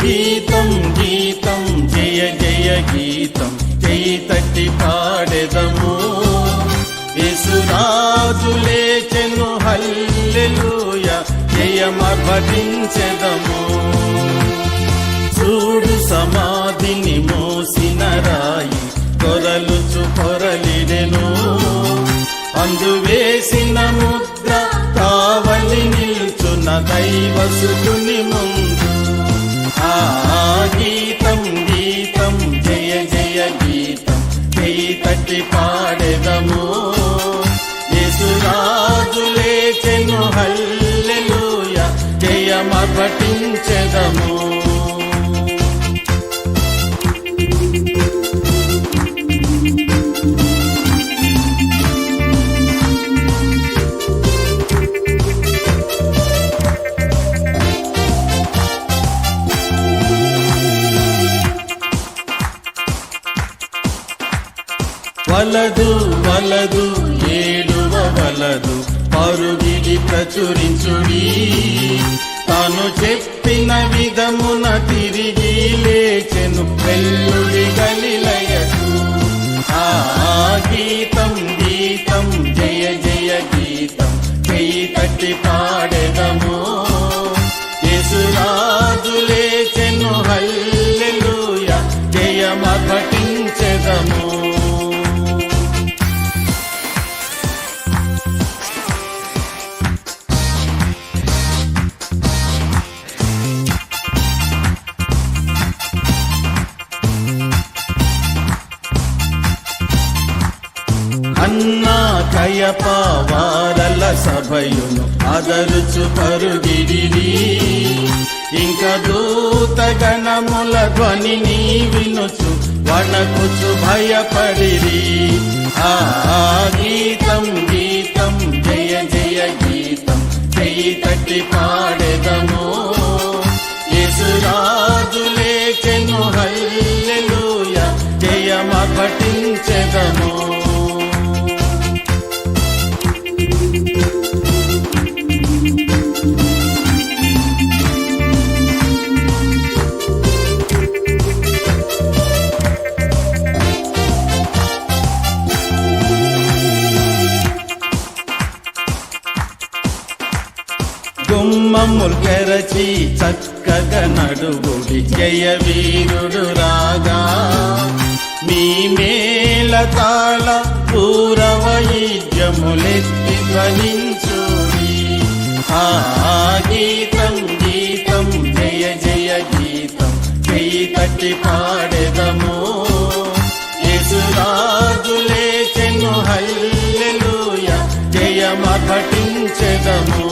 గీతం గీతం జయ జయ గీతం చేయి తట్టి పాడెదము. యేసురాజు లేచెను హల్లెలూయా జయమర్భటించెదము. చూడు సమాధిని మోసిన రాయి కొరలుచు కొరలిడెను. అందువేసిన ముద్ర కావలి నిల్చున్న దైవసుతుని ముందు. ఆ గీతం గీతం జయ జయ గీతం చేయి తట్టి పాడెదము. యేసురాజు లేచెను హల్లెలూయా జయమర్భటించెదము. వలదు వలదు ఏడువ వలదు పరుగిడి ప్రచురించుడి. తాను చెప్పిన విధమున తిరిగి లేచెను వెల్లుడి గలిలయకు. ఆ గీతం గీతం జయ జయ గీతం చేయి తట్టి పాడెదము. యేసురాజు లేచెను హల్లెలూయా జయమర్భటించెదము. అన్నా కయప వారల సభయును అదరుచు పరుగిడిరి. ఇంక దూత గణముల ధ్వనిని వినుచు వణకుచు భయపడిరి. ఆ గీతం గీతం జయ జయ గీతం చేయి తట్టి పాడెదము. యేసురాజు లేచెను హల్లెలూయా జయమర్భటించెదము. గుమ్మముల్ కెరచి చక్కగా నడుగుడి జయ వీరుడు రాగా. మీ మేళతాళ పూరవైద్యములెత్తి ధ్వనించుడి. ఆ గీతం గీతం జయ జయ గీతం చేయి తట్టి పాడెదము. యేసురాజు లేచెను హల్లెలూయా జయమర్భటించెదము.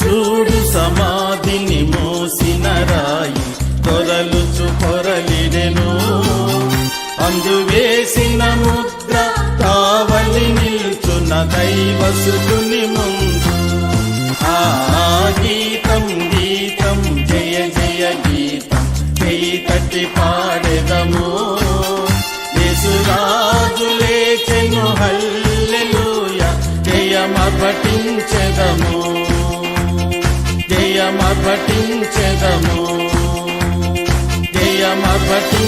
చూడు సమాధిని మోసిన రాయి కొరలుచు కొరలిడెను. అందువేసిన ముద్ర కావలి నిల్చున్న దైవసుతుని ముందు. ఆ గీతం గీతం జయ జయ గీతం చేయి తట్టి పాడెదము. యేసురాజు లేచెను హల్లెలూయా జయమర్భటించెదము. జయమర్భటించెదము. జయమర్భటించెదము.